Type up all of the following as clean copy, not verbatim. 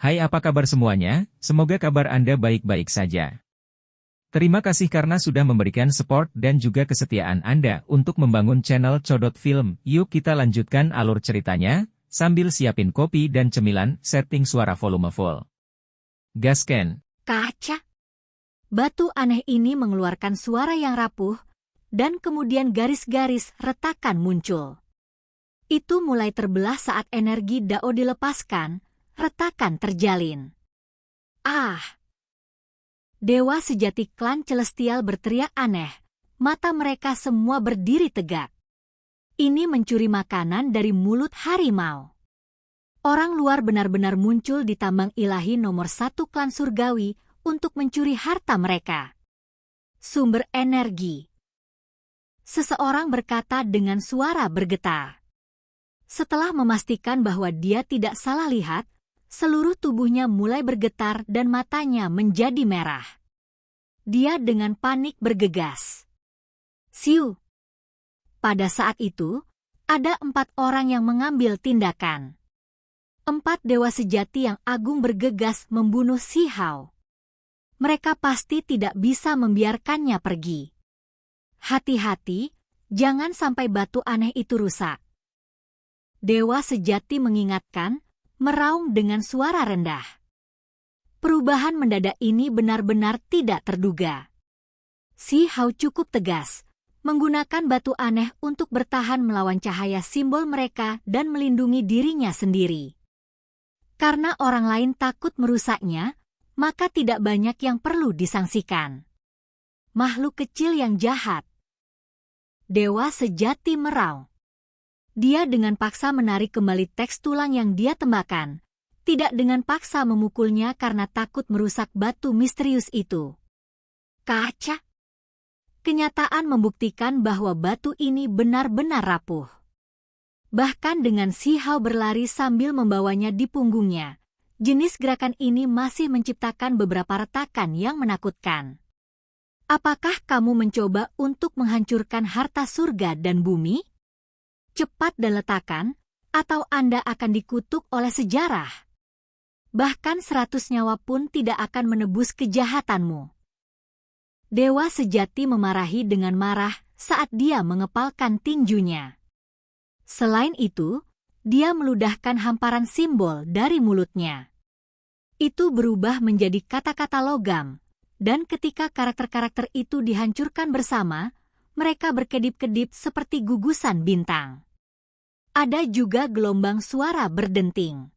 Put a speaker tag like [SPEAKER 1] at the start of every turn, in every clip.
[SPEAKER 1] Hai, apa kabar semuanya? Semoga kabar Anda baik-baik saja. Terima kasih karena sudah memberikan support dan juga kesetiaan Anda untuk membangun channel Codot Film. Yuk kita lanjutkan alur ceritanya, sambil siapin kopi dan cemilan, setting suara volume full. Gasken.
[SPEAKER 2] Kaca. Batu aneh ini mengeluarkan suara yang rapuh, dan kemudian garis-garis retakan muncul. Itu mulai terbelah saat energi Dao dilepaskan, retakan terjalin. Ah! Dewa sejati klan Celestial berteriak aneh, mata mereka semua berdiri tegak. Ini mencuri makanan dari mulut harimau. Orang luar benar-benar muncul di tambang ilahi nomor 1 klan surgawi untuk mencuri harta mereka. Sumber energi. Seseorang berkata dengan suara bergetar. Setelah memastikan bahwa dia tidak salah lihat, seluruh tubuhnya mulai bergetar dan matanya menjadi merah. Dia dengan panik bergegas. Siu. Pada saat itu, ada 4 orang yang mengambil tindakan. 4 dewa sejati yang agung bergegas membunuh Si Hao. Mereka pasti tidak bisa membiarkannya pergi. Hati-hati, jangan sampai batu aneh itu rusak. Dewa sejati mengingatkan, meraung dengan suara rendah. Perubahan mendadak ini benar-benar tidak terduga. Si Hao cukup tegas, menggunakan batu aneh untuk bertahan melawan cahaya simbol mereka dan melindungi dirinya sendiri. Karena orang lain takut merusaknya, maka tidak banyak yang perlu disangsikan. Makhluk kecil yang jahat. Dewa sejati meraung. Dia dengan paksa menarik kembali teks tulang yang dia tembakkan, tidak dengan paksa memukulnya karena takut merusak batu misterius itu. Kaca. Kenyataan membuktikan bahwa batu ini benar-benar rapuh. Bahkan dengan Si Hao berlari sambil membawanya di punggungnya, jenis gerakan ini masih menciptakan beberapa retakan yang menakutkan. Apakah kamu mencoba untuk menghancurkan harta surga dan bumi? Cepat dan letakkan, atau Anda akan dikutuk oleh sejarah. Bahkan 100 nyawa pun tidak akan menebus kejahatanmu. Dewa sejati memarahi dengan marah saat dia mengepalkan tinjunya. Selain itu, dia meludahkan hamparan simbol dari mulutnya. Itu berubah menjadi kata-kata logam, dan ketika karakter-karakter itu dihancurkan bersama, mereka berkedip-kedip seperti gugusan bintang. Ada juga gelombang suara berdenting.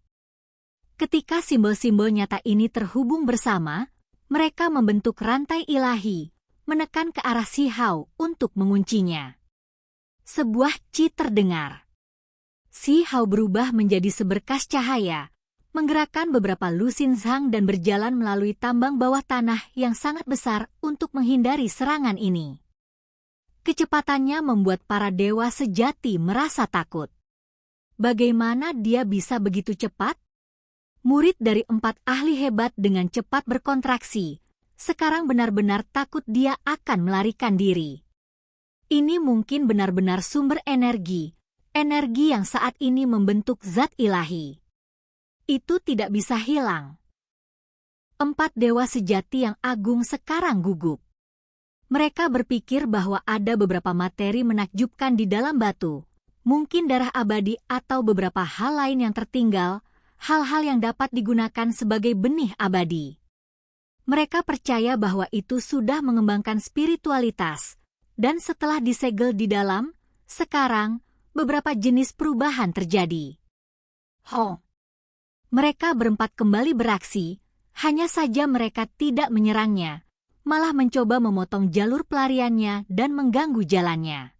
[SPEAKER 2] Ketika simbol-simbol nyata ini terhubung bersama, mereka membentuk rantai ilahi, menekan ke arah Si Hao untuk menguncinya. Sebuah ci terdengar. Si Hao berubah menjadi seberkas cahaya, menggerakkan beberapa lusin zhang dan berjalan melalui tambang bawah tanah yang sangat besar untuk menghindari serangan ini. Kecepatannya membuat para dewa sejati merasa takut. Bagaimana dia bisa begitu cepat? Murid dari 4 ahli hebat dengan cepat berkontraksi, sekarang benar-benar takut dia akan melarikan diri. Ini mungkin benar-benar sumber energi yang saat ini membentuk zat ilahi. Itu tidak bisa hilang. 4 dewa sejati yang agung sekarang gugup. Mereka berpikir bahwa ada beberapa materi menakjubkan di dalam batu. Mungkin darah abadi atau beberapa hal lain yang tertinggal, hal-hal yang dapat digunakan sebagai benih abadi. Mereka percaya bahwa itu sudah mengembangkan spiritualitas, dan setelah disegel di dalam, sekarang beberapa jenis perubahan terjadi. Mereka berempat kembali beraksi, hanya saja mereka tidak menyerangnya, malah mencoba memotong jalur pelariannya dan mengganggu jalannya.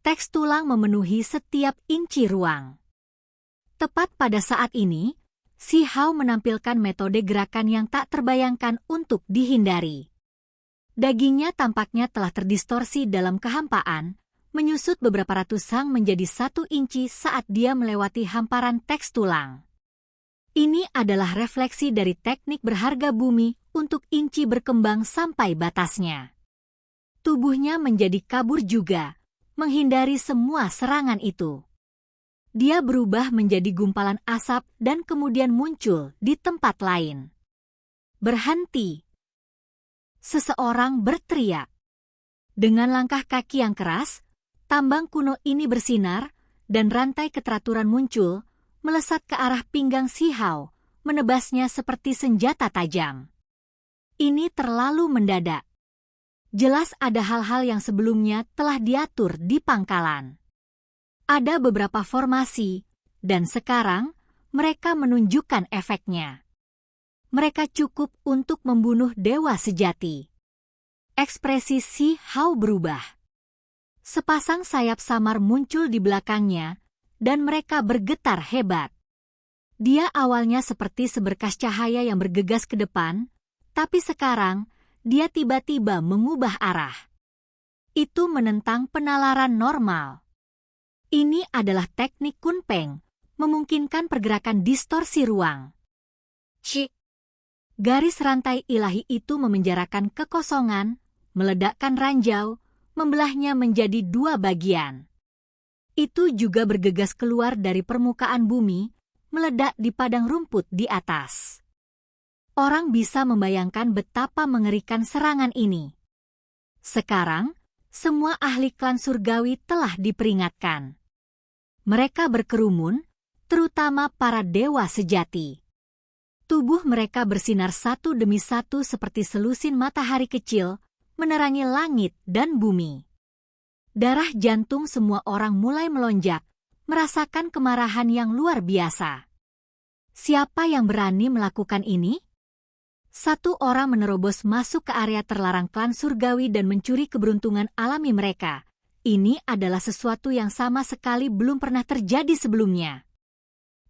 [SPEAKER 2] Teks tulang memenuhi setiap inci ruang. Tepat pada saat ini, Si Hao menampilkan metode gerakan yang tak terbayangkan untuk dihindari. Dagingnya tampaknya telah terdistorsi dalam kehampaan, menyusut beberapa ratus zhang menjadi 1 inci saat dia melewati hamparan teks tulang. Ini adalah refleksi dari teknik berharga bumi untuk inci berkembang sampai batasnya. Tubuhnya menjadi kabur juga, menghindari semua serangan itu. dia berubah menjadi gumpalan asap dan kemudian muncul di tempat lain. Berhenti! Seseorang berteriak. Dengan langkah kaki yang keras, tambang kuno ini bersinar, dan rantai keteraturan muncul, melesat ke arah pinggang Si Hao, menebasnya seperti senjata tajam. Ini terlalu mendadak. Jelas ada hal-hal yang sebelumnya telah diatur di pangkalan. Ada beberapa formasi, dan sekarang mereka menunjukkan efeknya. Mereka cukup untuk membunuh dewa sejati. Ekspresi Si Hao berubah. Sepasang sayap samar muncul di belakangnya, dan mereka bergetar hebat. Dia awalnya seperti seberkas cahaya yang bergegas ke depan, tapi sekarang dia tiba-tiba mengubah arah. Itu menentang penalaran normal. Ini adalah teknik Kunpeng, memungkinkan pergerakan distorsi ruang. Cik! Garis rantai ilahi itu memenjarakan kekosongan, meledakkan ranjau, membelahnya menjadi dua bagian. Itu juga bergegas keluar dari permukaan bumi, meledak di padang rumput di atas. Orang bisa membayangkan betapa mengerikan serangan ini. Sekarang, semua ahli klan surgawi telah diperingatkan. Mereka berkerumun, terutama para dewa sejati. Tubuh mereka bersinar satu demi satu seperti selusin matahari kecil, menerangi langit dan bumi. Darah jantung semua orang mulai melonjak, merasakan kemarahan yang luar biasa. Siapa yang berani melakukan ini? Satu orang menerobos masuk ke area terlarang klan surgawi dan mencuri keberuntungan alami mereka. Ini adalah sesuatu yang sama sekali belum pernah terjadi sebelumnya.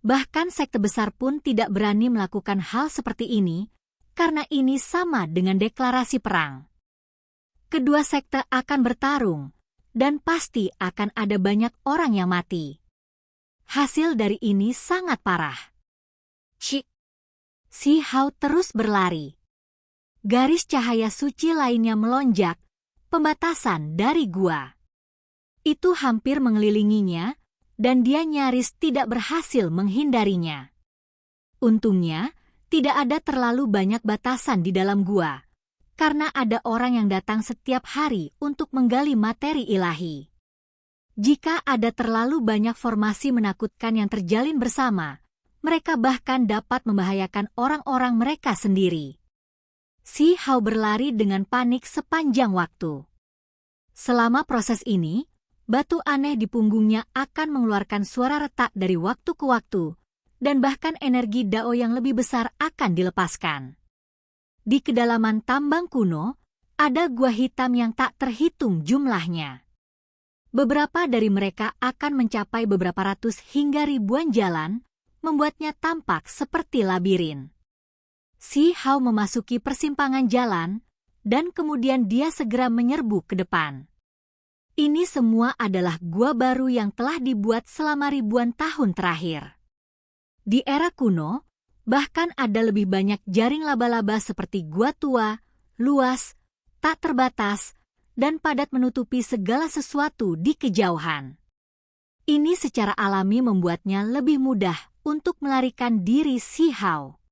[SPEAKER 2] Bahkan sekte besar pun tidak berani melakukan hal seperti ini, karena ini sama dengan deklarasi perang. Kedua sekte akan bertarung, dan pasti akan ada banyak orang yang mati. Hasil dari ini sangat parah. Cik! Si Hao terus berlari. Garis cahaya suci lainnya melonjak, pembatasan dari gua. Itu hampir mengelilinginya, dan dia nyaris tidak berhasil menghindarinya. Untungnya, tidak ada terlalu banyak batasan di dalam gua, karena ada orang yang datang setiap hari untuk menggali materi ilahi. Jika ada terlalu banyak formasi menakutkan yang terjalin bersama, mereka bahkan dapat membahayakan orang-orang mereka sendiri. Si Hao berlari dengan panik sepanjang waktu. Selama proses ini, batu aneh di punggungnya akan mengeluarkan suara retak dari waktu ke waktu, dan bahkan energi Dao yang lebih besar akan dilepaskan. Di kedalaman tambang kuno, ada gua hitam yang tak terhitung jumlahnya. Beberapa dari mereka akan mencapai beberapa ratus hingga ribuan jalan, membuatnya tampak seperti labirin. Si Hao memasuki persimpangan jalan, dan kemudian dia segera menyerbu ke depan. Ini semua adalah gua baru yang telah dibuat selama ribuan tahun terakhir. Di era kuno, bahkan ada lebih banyak jaring laba-laba seperti gua tua, luas, tak terbatas, dan padat menutupi segala sesuatu di kejauhan. Ini secara alami membuatnya lebih mudah untuk melarikan diri Si Hao.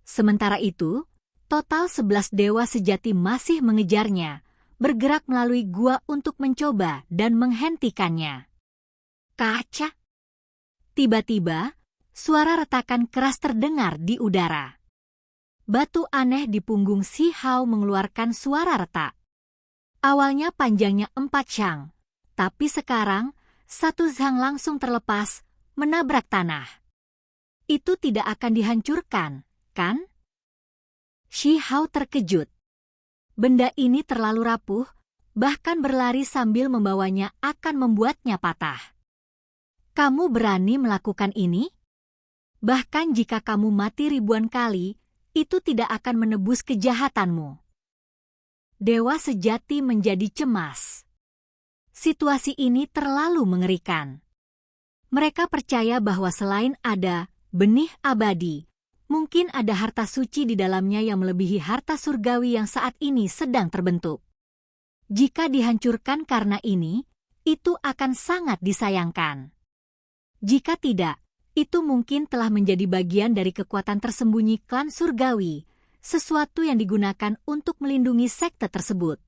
[SPEAKER 2] Sementara itu, total 11 dewa sejati masih mengejarnya, bergerak melalui gua untuk mencoba dan menghentikannya. Kaca! Tiba-tiba, suara retakan keras terdengar di udara. Batu aneh di punggung Si Hao mengeluarkan suara retak. Awalnya panjangnya 4 shang, tapi sekarang 1 shang langsung terlepas, menabrak tanah. Itu tidak akan dihancurkan, kan? Si Hao terkejut. Benda ini terlalu rapuh, bahkan berlari sambil membawanya akan membuatnya patah. Kamu berani melakukan ini? Bahkan jika kamu mati ribuan kali, itu tidak akan menebus kejahatanmu. Dewa sejati menjadi cemas. Situasi ini terlalu mengerikan. Mereka percaya bahwa selain ada benih abadi, mungkin ada harta suci di dalamnya yang melebihi harta surgawi yang saat ini sedang terbentuk. Jika dihancurkan karena ini, itu akan sangat disayangkan. Jika tidak, itu mungkin telah menjadi bagian dari kekuatan tersembunyi klan surgawi, sesuatu yang digunakan untuk melindungi sekte tersebut.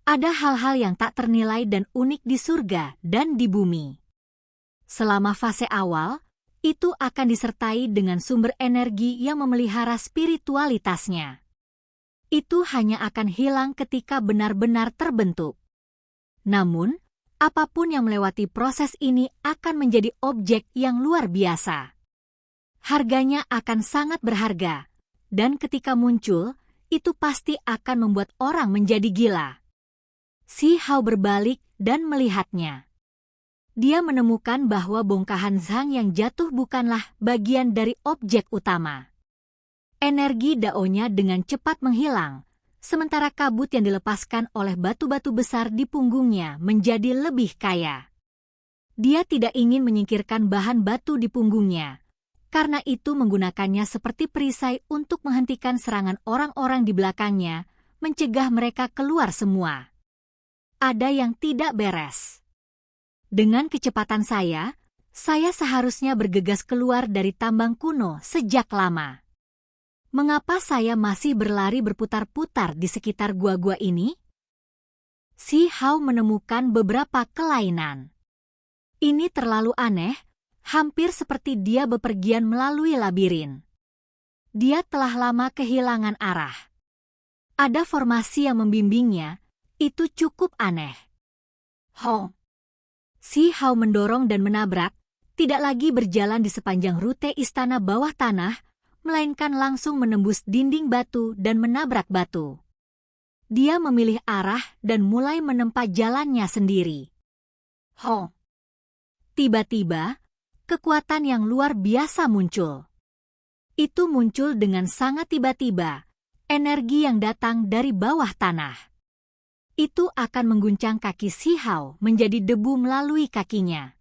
[SPEAKER 2] Ada hal-hal yang tak ternilai dan unik di surga dan di bumi. Selama fase awal, itu akan disertai dengan sumber energi yang memelihara spiritualitasnya. Itu hanya akan hilang ketika benar-benar terbentuk. Namun, apapun yang melewati proses ini akan menjadi objek yang luar biasa. Harganya akan sangat berharga, dan ketika muncul, itu pasti akan membuat orang menjadi gila. Si Hao berbalik dan melihatnya. Dia menemukan bahwa bongkahan Zhang yang jatuh bukanlah bagian dari objek utama. Energi daonya dengan cepat menghilang, sementara kabut yang dilepaskan oleh batu-batu besar di punggungnya menjadi lebih kaya. Dia tidak ingin menyingkirkan bahan batu di punggungnya, karena itu menggunakannya seperti perisai untuk menghentikan serangan orang-orang di belakangnya, mencegah mereka keluar semua. Ada yang tidak beres. Dengan kecepatan saya seharusnya bergegas keluar dari tambang kuno sejak lama. Mengapa saya masih berlari berputar-putar di sekitar gua-gua ini? Si Hao menemukan beberapa kelainan. Ini terlalu aneh, hampir seperti dia bepergian melalui labirin. Dia telah lama kehilangan arah. Ada formasi yang membimbingnya, itu cukup aneh. Hong. Si Hao mendorong dan menabrak, tidak lagi berjalan di sepanjang rute istana bawah tanah, melainkan langsung menembus dinding batu dan menabrak batu. Dia memilih arah dan mulai menempa jalannya sendiri. Hong. Tiba-tiba, kekuatan yang luar biasa muncul. Itu muncul dengan sangat tiba-tiba, energi yang datang dari bawah tanah. Itu akan mengguncang kaki Si Hao menjadi debu melalui kakinya.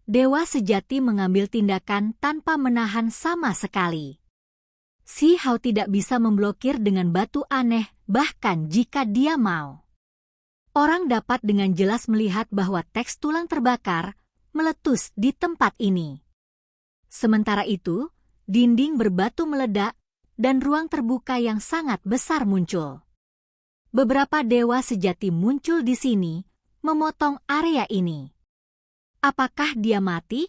[SPEAKER 2] Dewa sejati mengambil tindakan tanpa menahan sama sekali. Si Hao tidak bisa memblokir dengan batu aneh, bahkan jika dia mau. Orang dapat dengan jelas melihat bahwa teks tulang terbakar meletus di tempat ini. Sementara itu, dinding berbatu meledak, dan ruang terbuka yang sangat besar muncul. Beberapa dewa sejati muncul di sini, memotong area ini. Apakah dia mati?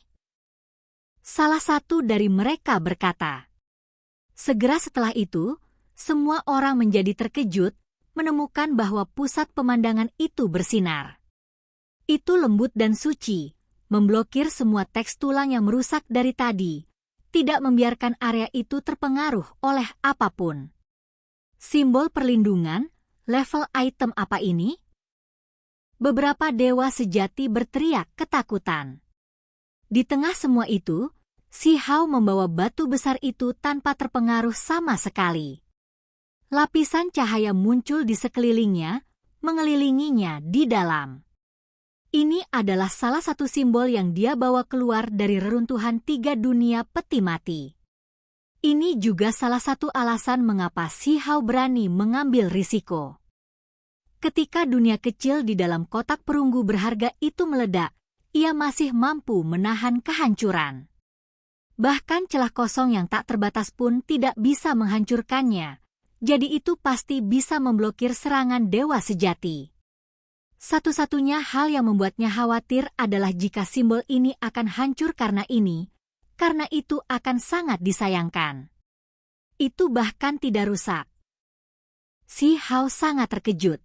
[SPEAKER 2] Salah satu dari mereka berkata. Segera setelah itu, semua orang menjadi terkejut, menemukan bahwa pusat pemandangan itu bersinar. Itu lembut dan suci, memblokir semua teks tulang yang merusak dari tadi, tidak membiarkan area itu terpengaruh oleh apapun. Simbol perlindungan, level item apa ini? Beberapa dewa sejati berteriak ketakutan. Di tengah semua itu, Si Hao membawa batu besar itu tanpa terpengaruh sama sekali. Lapisan cahaya muncul di sekelilingnya, mengelilinginya di dalam. Ini adalah salah satu simbol yang dia bawa keluar dari reruntuhan 3 dunia peti mati. Ini juga salah satu alasan mengapa Si Hao berani mengambil risiko. Ketika dunia kecil di dalam kotak perunggu berharga itu meledak, ia masih mampu menahan kehancuran. Bahkan celah kosong yang tak terbatas pun tidak bisa menghancurkannya, jadi itu pasti bisa memblokir serangan dewa sejati. Satu-satunya hal yang membuatnya khawatir adalah jika simbol ini akan hancur karena itu akan sangat disayangkan. Itu bahkan tidak rusak. Si Hao sangat terkejut.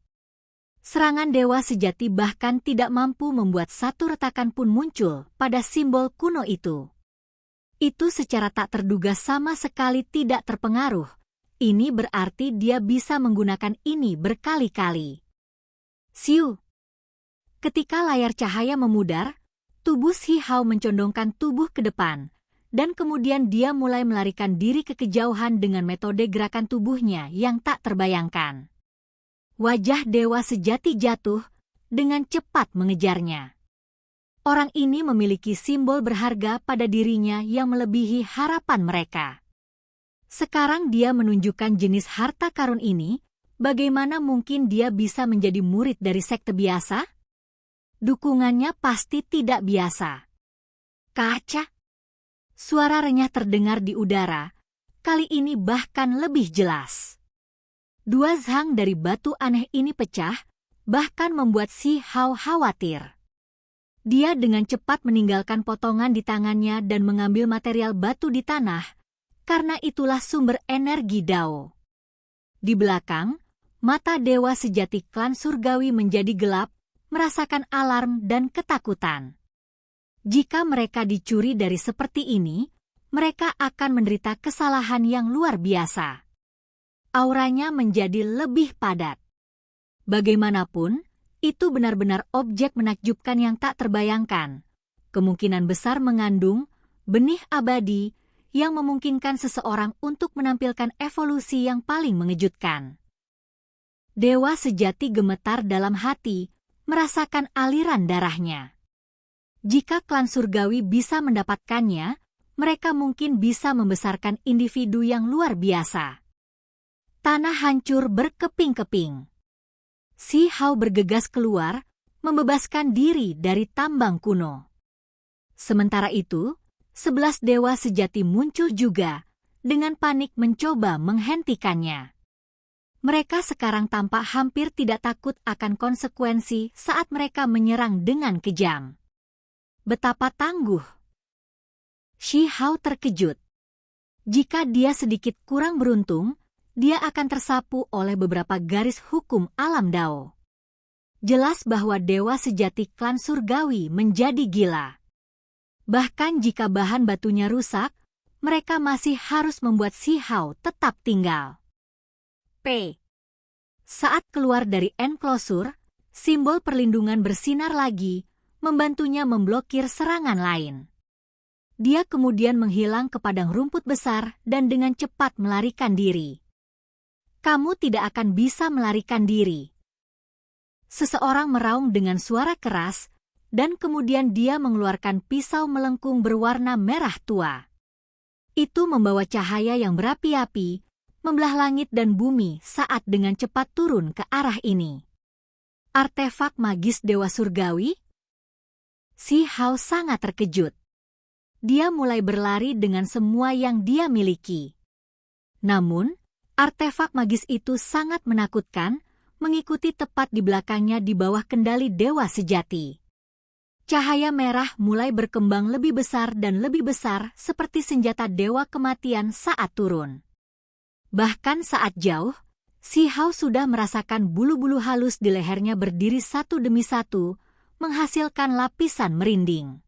[SPEAKER 2] Serangan dewa sejati bahkan tidak mampu membuat satu retakan pun muncul pada simbol kuno itu. Itu secara tak terduga sama sekali tidak terpengaruh. Ini berarti dia bisa menggunakan ini berkali-kali. Siu. Ketika layar cahaya memudar, tubuh Si Hao mencondongkan tubuh ke depan, dan kemudian dia mulai melarikan diri ke kejauhan dengan metode gerakan tubuhnya yang tak terbayangkan. Wajah dewa sejati jatuh, dengan cepat mengejarnya. Orang ini memiliki simbol berharga pada dirinya yang melebihi harapan mereka. Sekarang dia menunjukkan jenis harta karun ini, bagaimana mungkin dia bisa menjadi murid dari sekte biasa? Dukungannya pasti tidak biasa. Kaca! Suara renyah terdengar di udara, kali ini bahkan lebih jelas. Dua zhang dari batu aneh ini pecah, bahkan membuat Xi Hao khawatir. Dia dengan cepat meninggalkan potongan di tangannya dan mengambil material batu di tanah, karena itulah sumber energi Dao. Di belakang, mata dewa sejati klan surgawi menjadi gelap, merasakan alarm dan ketakutan. Jika mereka dicuri dari seperti ini, mereka akan menderita kesalahan yang luar biasa. Auranya menjadi lebih padat. Bagaimanapun, itu benar-benar objek menakjubkan yang tak terbayangkan. Kemungkinan besar mengandung benih abadi yang memungkinkan seseorang untuk menampilkan evolusi yang paling mengejutkan. Dewa sejati gemetar dalam hati, merasakan aliran darahnya. Jika klan surgawi bisa mendapatkannya, mereka mungkin bisa membesarkan individu yang luar biasa. Tanah hancur berkeping-keping. Xi Hao bergegas keluar, membebaskan diri dari tambang kuno. Sementara itu, 11 dewa sejati muncul juga, dengan panik mencoba menghentikannya. Mereka sekarang tampak hampir tidak takut akan konsekuensi saat mereka menyerang dengan kejam. Betapa tangguh! Xi Hao terkejut. Jika dia sedikit kurang beruntung, dia akan tersapu oleh beberapa garis hukum alam Dao. Jelas bahwa dewa sejati klan surgawi menjadi gila. Bahkan jika bahan batunya rusak, mereka masih harus membuat Xi Hao tetap tinggal. Saat keluar dari enclosure, simbol perlindungan bersinar lagi, membantunya memblokir serangan lain. Dia kemudian menghilang ke padang rumput besar dan dengan cepat melarikan diri. Kamu tidak akan bisa melarikan diri. Seseorang meraung dengan suara keras, dan kemudian dia mengeluarkan pisau melengkung berwarna merah tua. Itu membawa cahaya yang berapi-api, membelah langit dan bumi saat dengan cepat turun ke arah ini. Artefak magis Dewa Surgawi? Xi Hao sangat terkejut. Dia mulai berlari dengan semua yang dia miliki. Namun, artefak magis itu sangat menakutkan, mengikuti tepat di belakangnya di bawah kendali dewa sejati. Cahaya merah mulai berkembang lebih besar dan lebih besar seperti senjata dewa kematian saat turun. Bahkan saat jauh, Xi Hao sudah merasakan bulu-bulu halus di lehernya berdiri satu demi satu, menghasilkan lapisan merinding.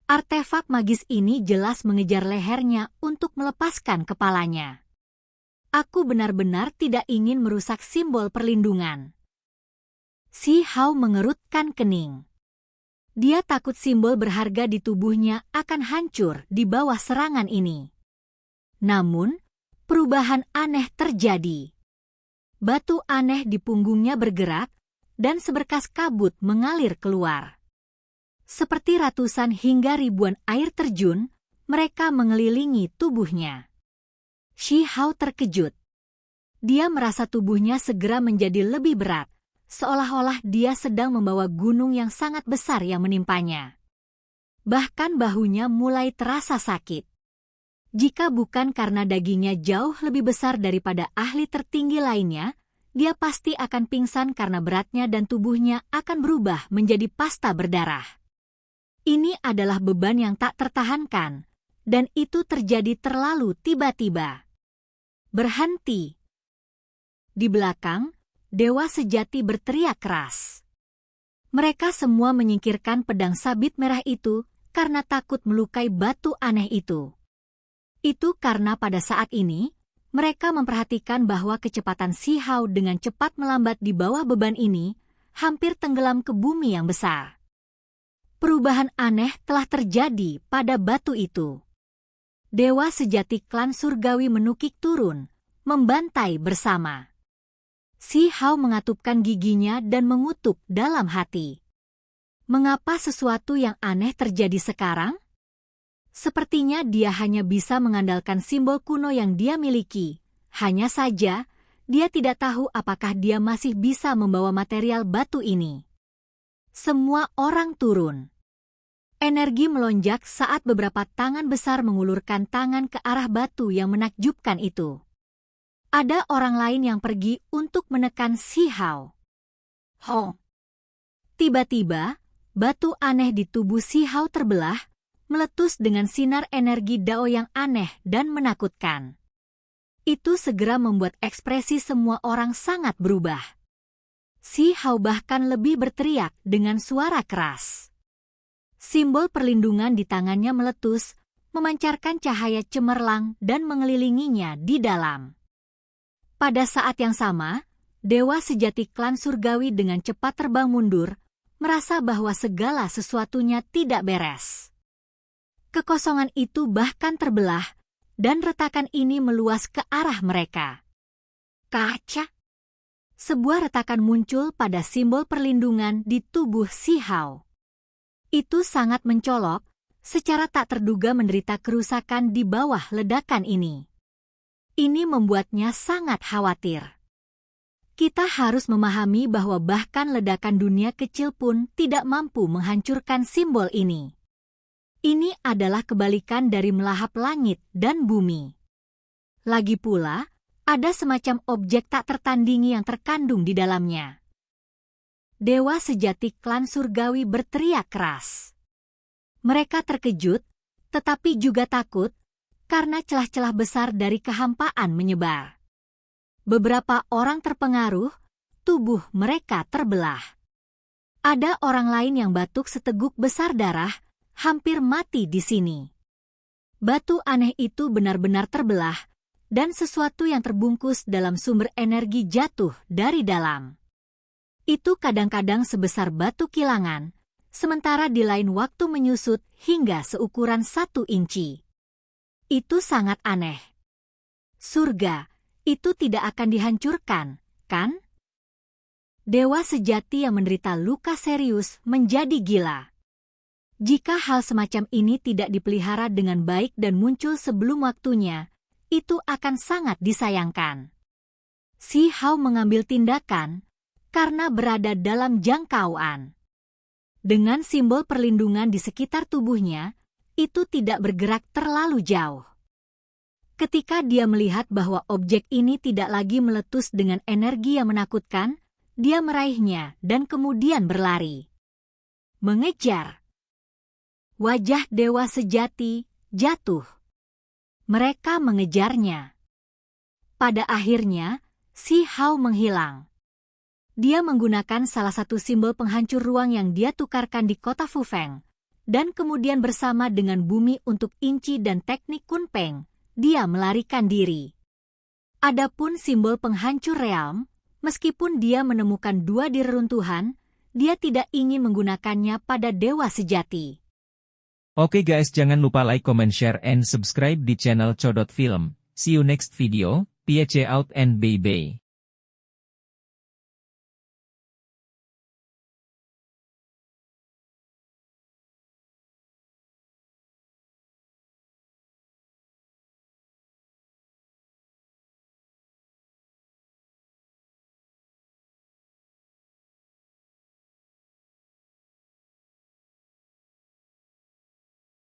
[SPEAKER 2] Artefak magis ini jelas mengejar lehernya untuk melepaskan kepalanya. Aku benar-benar tidak ingin merusak simbol perlindungan. Xi Hao mengerutkan kening. Dia takut simbol berharga di tubuhnya akan hancur di bawah serangan ini. Namun, perubahan aneh terjadi. Batu aneh di punggungnya bergerak, dan seberkas kabut mengalir keluar. Seperti ratusan hingga ribuan air terjun, mereka mengelilingi tubuhnya. Xi Hao terkejut. Dia merasa tubuhnya segera menjadi lebih berat, seolah-olah dia sedang membawa gunung yang sangat besar yang menimpanya. Bahkan bahunya mulai terasa sakit. Jika bukan karena dagingnya jauh lebih besar daripada ahli tertinggi lainnya, dia pasti akan pingsan karena beratnya dan tubuhnya akan berubah menjadi pasta berdarah. Ini adalah beban yang tak tertahankan, dan itu terjadi terlalu tiba-tiba. Berhenti! Di belakang, dewa sejati berteriak keras. Mereka semua menyingkirkan pedang sabit merah itu karena takut melukai batu aneh itu. Itu karena pada saat ini, mereka memperhatikan bahwa kecepatan Xi Hao dengan cepat melambat di bawah beban ini, hampir tenggelam ke bumi yang besar. Perubahan aneh telah terjadi pada batu itu. Dewa sejati klan surgawi menukik turun, membantai bersama. Xi Hao mengatupkan giginya dan mengutuk dalam hati. Mengapa sesuatu yang aneh terjadi sekarang? Sepertinya dia hanya bisa mengandalkan simbol kuno yang dia miliki. Hanya saja, dia tidak tahu apakah dia masih bisa membawa material batu ini. Semua orang turun. Energi melonjak saat beberapa tangan besar mengulurkan tangan ke arah batu yang menakjubkan itu. Ada orang lain yang pergi untuk menekan Si Hao. Hong! Tiba-tiba, batu aneh di tubuh Si Hao terbelah, meletus dengan sinar energi Dao yang aneh dan menakutkan. Itu segera membuat ekspresi semua orang sangat berubah. Si Hao bahkan lebih berteriak dengan suara keras. Simbol perlindungan di tangannya meletus, memancarkan cahaya cemerlang dan mengelilinginya di dalam. Pada saat yang sama, Dewa Sejati Klan Surgawi dengan cepat terbang mundur, merasa bahwa segala sesuatunya tidak beres. Kekosongan itu bahkan terbelah, dan retakan ini meluas ke arah mereka. Kaca! Sebuah retakan muncul pada simbol perlindungan di tubuh Si Hao. Itu sangat mencolok, secara tak terduga menderita kerusakan di bawah ledakan ini. Ini membuatnya sangat khawatir. Kita harus memahami bahwa bahkan ledakan dunia kecil pun tidak mampu menghancurkan simbol ini. Ini adalah kebalikan dari melahap langit dan bumi. Lagi pula, ada semacam objek tak tertandingi yang terkandung di dalamnya. Dewa Sejati Klan Surgawi berteriak keras. Mereka terkejut, tetapi juga takut, karena celah-celah besar dari kehampaan menyebar. Beberapa orang terpengaruh, tubuh mereka terbelah. Ada orang lain yang batuk seteguk besar darah, hampir mati di sini. Batu aneh itu benar-benar terbelah, dan sesuatu yang terbungkus dalam sumber energi jatuh dari dalam. Itu kadang-kadang sebesar batu kilangan, sementara di lain waktu menyusut hingga seukuran 1 inci. Itu sangat aneh. Surga, itu tidak akan dihancurkan, kan? Dewa sejati yang menderita luka serius menjadi gila. Jika hal semacam ini tidak dipelihara dengan baik dan muncul sebelum waktunya, itu akan sangat disayangkan. Si Hao mengambil tindakan, karena berada dalam jangkauan. Dengan simbol perlindungan di sekitar tubuhnya, itu tidak bergerak terlalu jauh. Ketika dia melihat bahwa objek ini tidak lagi meletus dengan energi yang menakutkan, dia meraihnya dan kemudian berlari. Mengejar. Wajah dewa sejati jatuh. Mereka mengejarnya. Pada akhirnya, Si Hao menghilang. Dia menggunakan salah satu simbol penghancur ruang yang dia tukarkan di kota Fufeng, dan kemudian bersama dengan bumi untuk inci dan teknik Kunpeng, dia melarikan diri. Adapun simbol penghancur realm, meskipun dia menemukan 2 di reruntuhan, dia tidak ingin menggunakannya pada dewa sejati.
[SPEAKER 1] Oke guys, jangan lupa like, comment, share, and subscribe di channel Codot Film. See you next video, peace out and bye-bye.